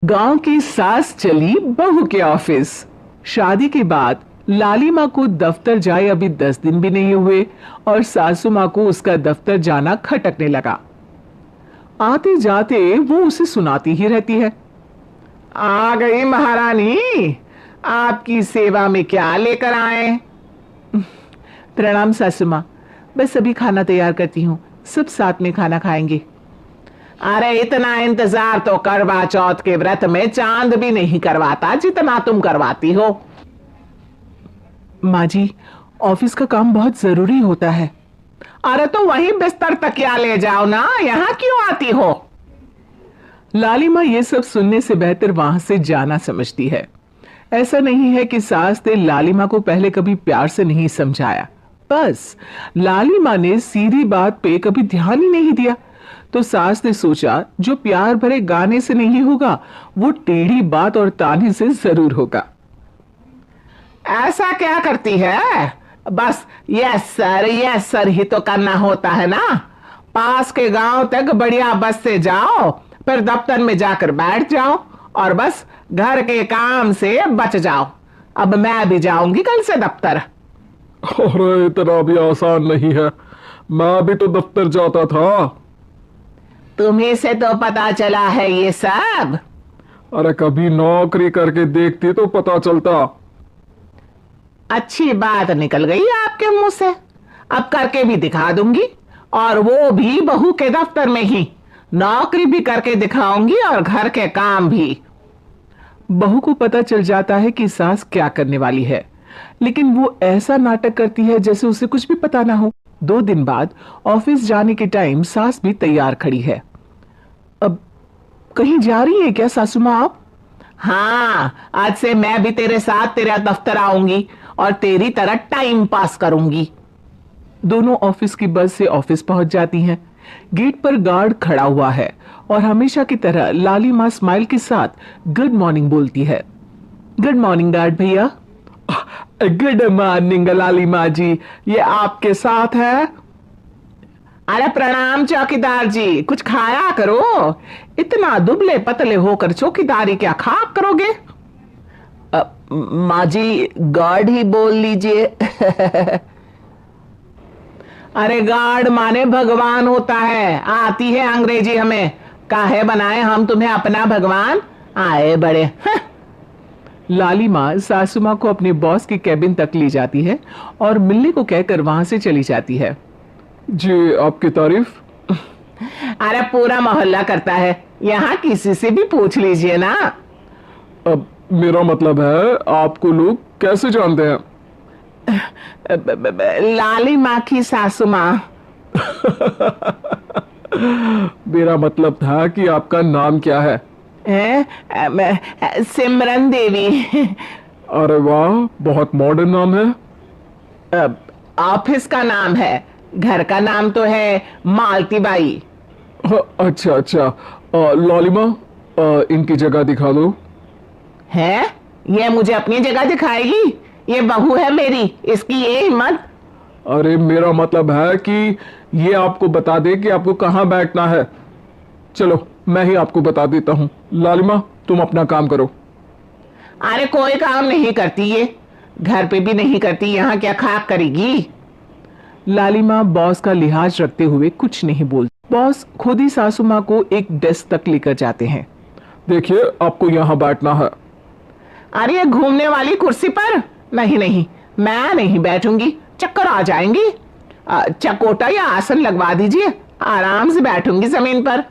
गांव की सास चली बहू के ऑफिस। शादी के बाद लाली माँ को दफ्तर जाए अभी 10 दिन भी नहीं हुए और सासू माँ को उसका दफ्तर जाना खटकने लगा। आते जाते वो उसे सुनाती ही रहती है। आ गई महारानी, आपकी सेवा में क्या लेकर आए? प्रणाम सासू माँ, बस अभी खाना तैयार करती हूँ, सब साथ में खाना खाएंगे। अरे इतना इंतजार तो करवा चौथ के व्रत में चांद भी नहीं करवाता जितना तुम करवाती हो। माँ जी, ऑफिस का काम बहुत जरूरी होता है। अरे तो वहीं बिस्तर तकिया ले जाओ ना, यहाँ क्यों आती हो? लाली माँ ये सब सुनने से बेहतर वहां से जाना समझती है। ऐसा नहीं है कि सास ने लाली माँ को पहले कभी प्यार से नहीं समझाया, बस लाली माँ ने सीधी बात पे कभी ध्यान ही नहीं दिया। तो सास ने सोचा जो प्यार भरे गाने से नहीं होगा वो टेढ़ी बात और ताने से जरूर होगा। ऐसा क्या करती है? बस यस सर ही तो करना होता है ना। पास के गांव तक बढ़िया बस से जाओ, फिर दफ्तर में जाकर बैठ जाओ और बस घर के काम से बच जाओ। अब मैं भी जाऊंगी कल से दफ्तर। अरे इतना भी आसान नहीं है, मैं भी तो दफ्तर जाता था। तुम्ही से तो पता चला है ये सब। अरे कभी नौकरी करके देखती तो पता चलता। अच्छी बात निकल गई आपके मुंह से, अब करके भी दिखा दूंगी, और वो भी बहू के दफ्तर में ही। नौकरी भी करके दिखाऊंगी और घर के काम भी। बहू को पता चल जाता है कि सास क्या करने वाली है, लेकिन वो ऐसा नाटक करती है जैसे उसे कुछ भी पता ना हो। 2 दिन बाद ऑफिस जाने के टाइम सास भी तैयार खड़ी है। अब कहीं जा रही है क्या सासू माँ आप? हाँ, आज से मैं भी तेरे साथ तेरा दफ्तर आऊंगी और तेरी तरह टाइम पास करूंगी। दोनों ऑफिस की बस से ऑफिस पहुंच जाती हैं। गेट पर गार्ड खड़ा हुआ है और हमेशा की तरह लाली माँ स्माइल के साथ गुड मॉर्निंग बोलती है। गुड मॉर्निंग गार्ड भैया। गुड मॉर्निंग लाली माँ जी, ये आपके साथ है? अरे प्रणाम चौकीदार जी, कुछ खाया करो। इतना दुबले पतले होकर चौकीदारी क्या खाक करोगे? माँ जी गार्ड ही बोल लीजिए। अरे गार्ड माने भगवान होता है, आती है अंग्रेजी हमें। काहे बनाए हम तुम्हें अपना भगवान, आए बड़े। लाली माँ सासू माँ को अपने बॉस के कैबिन तक ले जाती है और मिलने को कहकर वहां से चली जाती है। जी आपकी तारीफ। अरे पूरा मोहल्ला करता है, यहाँ किसी से भी पूछ लीजिए ना। अब मेरा मतलब है आपको लोग कैसे जानते हैं? लाली माँ की सासू माँ। मेरा मतलब था कि आपका नाम क्या है? सिमरन देवी। अरे वाह, बहुत मॉडर्न नाम है। ऑफिस का नाम है, घर का नाम तो है मालती बाई। अच्छा अच्छा, लालिमा इनकी जगह दिखा दो। है? ये मुझे अपनी जगह दिखाएगी? ये बहू है मेरी, इसकी ये हिम्मत। अरे मेरा मतलब है कि ये आपको बता दे कि आपको कहाँ बैठना है। चलो मैं ही आपको बता देता हूँ। लालिमा तुम अपना काम करो। अरे कोई काम नहीं करती ये, घर पे भी नहीं करती, यहाँ क्या खाक करेगी? लाली माँ बॉस का लिहाज रखते हुए कुछ नहीं बोलती। बॉस खुद ही सासू माँ को एक डेस्क तक लेकर जाते हैं। देखिए आपको यहाँ बैठना है। अरे ये घूमने वाली कुर्सी पर नहीं, मैं नहीं बैठूंगी, चक्कर आ जाएंगी। चकोटा या आसन लगवा दीजिए, आराम से बैठूंगी जमीन पर।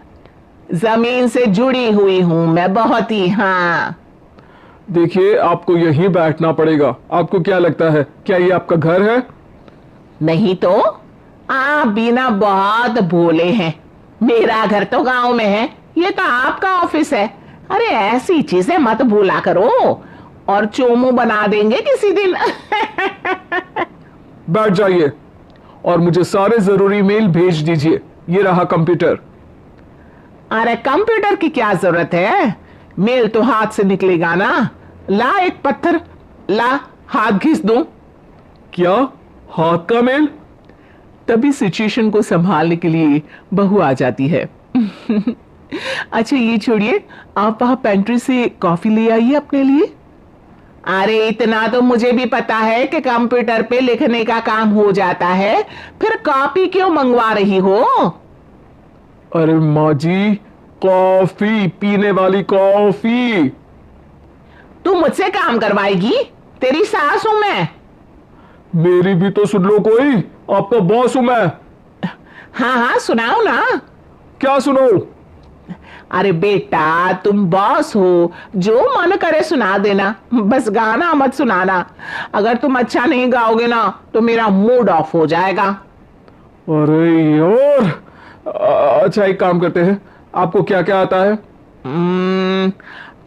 जमीन से जुड़ी हुई हूं मैं बहुत ही। हाँ देखिए आपको यहीं बैठना पड़ेगा। आपको क्या लगता है, क्या ये आपका घर है? नहीं तो आप बिना बहुत भोले हैं। मेरा घर तो गांव में है, ये तो आपका ऑफिस है। अरे ऐसी चीजें मत भूला करो, और चोमू बना देंगे किसी दिन। बैठ जाइए और मुझे सारे जरूरी मेल भेज दीजिए। ये रहा कंप्यूटर। अरे कंप्यूटर की क्या जरूरत है, मेल तो हाथ से निकलेगा ना। ला एक पत्थर, ला हाथ घिस दूं। क्या हाथ का मेल? तभी सिचुएशन को संभालने के लिए बहू आ जाती है। अच्छा ये छोड़िए, आप वहां पेंट्री से कॉफी ले आइए अपने लिए। अरे इतना तो मुझे भी पता है कि कंप्यूटर पे लिखने का काम हो जाता है, फिर कॉपी क्यों मंगवा रही हो? अरे माँ जी, कॉफी, पीने वाली कॉफी। तू मुझसे काम करवाएगी? तेरी सास हूं मैं। मेरी भी तो सुन लो कोई, आपका बॉस हूं मैं। हाँ हाँ सुनाओ ना। क्या सुनो? अरे बेटा तुम बॉस हो, जो मन करे सुना देना, बस गाना मत सुनाना। अगर तुम अच्छा नहीं गाओगे ना तो मेरा मूड ऑफ हो जाएगा। अरे यार, अच्छा एक काम करते हैं, आपको क्या क्या आता है?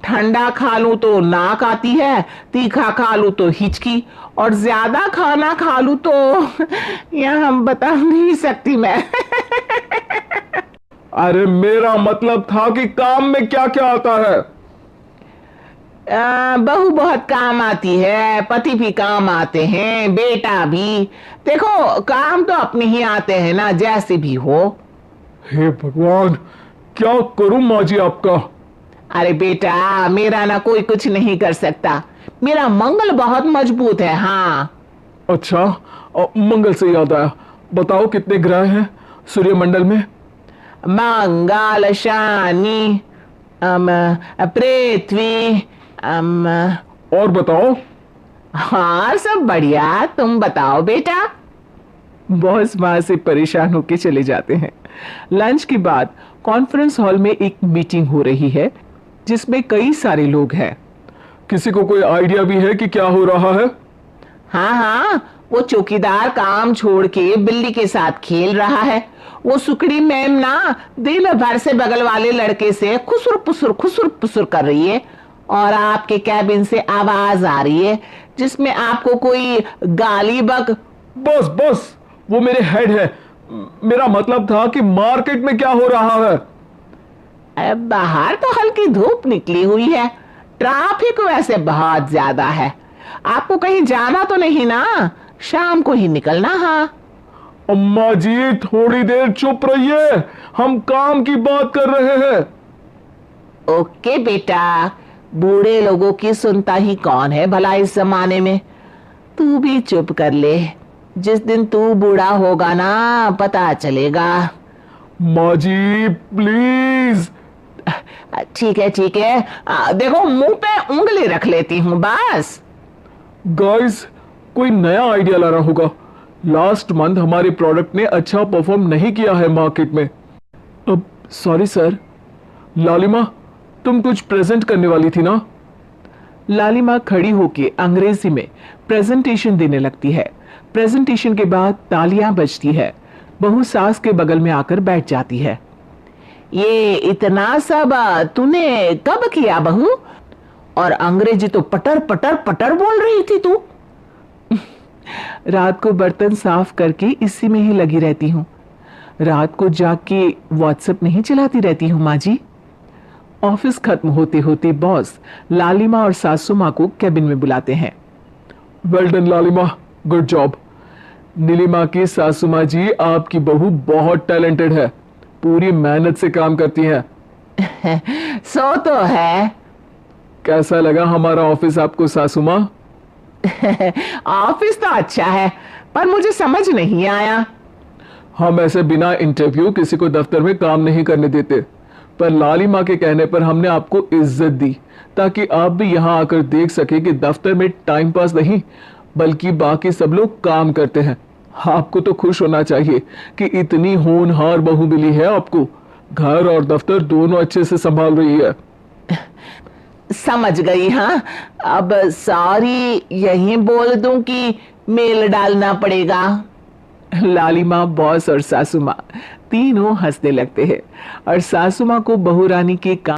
ठंडा खा लूं तो नाक आती है, तीखा खा लूं तो हिचकी, और ज्यादा खाना खा लूं तो यह हम बता नहीं सकती मैं। अरे मेरा मतलब था कि काम में क्या क्या आता है? बहू बहुत काम आती है, पति भी काम आते हैं, बेटा भी। देखो काम तो अपने ही आते हैं ना, जैसे भी हो। हे भगवान, क्या करूं माँ जी आपका? अरे बेटा मेरा ना कोई कुछ नहीं कर सकता, मेरा मंगल बहुत मजबूत है। हाँ अच्छा, मंगल से याद आया, बताओ कितने ग्रह हैं सूर्यमंडल में? मंगल, शनि, पृथ्वी, और बताओ। हाँ सब बढ़िया, तुम बताओ बेटा। बॉस वहां से परेशान होके चले जाते हैं। लंच के बाद कॉन्फ्रेंस हॉल में एक मीटिंग हो रही है जिसमें कई सारे लोग हैं। किसी को कोई आइडिया भी है कि क्या हो रहा है? हाँ हाँ, वो चौकीदार काम छोड़ के बिल्ली के साथ खेल रहा है। वो सुकड़ी मैम ना दिन भर से बगल वाले लड़के से खुसुर पुसुर कर रही है, और आपके कैबिन से आवाज आ रही है जिसमें आपको कोई गाली बक। बस बस, वो मेरे हेड है। मेरा मतलब था कि मार्केट में क्या हो रहा है? बाहर तो हल्की धूप निकली हुई है, ट्रैफिक वैसे बहुत ज्यादा है। आपको कहीं जाना तो नहीं ना? शाम को ही निकलना। हाँ अम्मा जी थोड़ी देर चुप रहिए, हम काम की बात कर रहे हैं। ओके बेटा, बूढ़े लोगों की सुनता ही कौन है भला इस जमाने में। तू भी चुप कर ले, जिस दिन तू बूढ़ा होगा ना पता चलेगा। माँ जी प्लीज। ठीक है ठीक है, देखो मुंह पे उंगली रख लेती हूँ बस। गाइस, कोई नया आइडिया लाना होगा। लास्ट मंथ हमारे प्रोडक्ट ने अच्छा परफॉर्म नहीं किया है मार्केट में। अब सॉरी सर। लालिमा, तुम कुछ प्रेजेंट करने वाली थी ना? लालिमा खड़ी होके अंग्रेजी में प्रेजेंटेशन देने लगती है। प्रेजेंटेशन के बाद तालियां बजती है। बहू सास के बगल में आकर बैठ जाती है। ये इतना सब तूने कब किया बहू? और अंग्रेजी तो पटर पटर पटर बोल रही थी तू। रात को बर्तन साफ करके इसी में ही लगी रहती हूँ। रात को जाग के व्हाट्सएप नहीं चलाती रहती हूँ माँ जी। ऑफिस खत्म होते होते बॉस लालिमा और सासू माँ को कैबिन में बुलाते हैं। वेल डन लालिमा, गुड जॉब। नीलिमा की सासू माँ जी, आपकी बहू बहुत टैलेंटेड है, पूरी मेहनत से काम करती है। सो तो है। कैसा लगा हमारा ऑफिस आपको सासू माँ? ऑफिस तो अच्छा है, पर मुझे समझ नहीं आया। हम ऐसे बिना इंटरव्यू किसी को दफ्तर में काम नहीं करने देते, पर लालिमा के कहने पर हमने आपको इज्जत दी ताकि आप भी यहाँ आकर देख सके कि दफ्तर में टाइम पास नहीं बल्कि बाकी सब लोग काम करते हैं। आपको तो खुश होना चाहिए कि इतनी होनहार बहू मिली है आपको, घर और दफ्तर दोनों अच्छे से संभाल रही है। समझ गई। हाँ अब सॉरी यहीं बोल दूं कि मेल डालना पड़ेगा? लालिमा, बॉस और सासू माँ तीनों हंसने लगते हैं और सासू माँ को बहू रानी के काम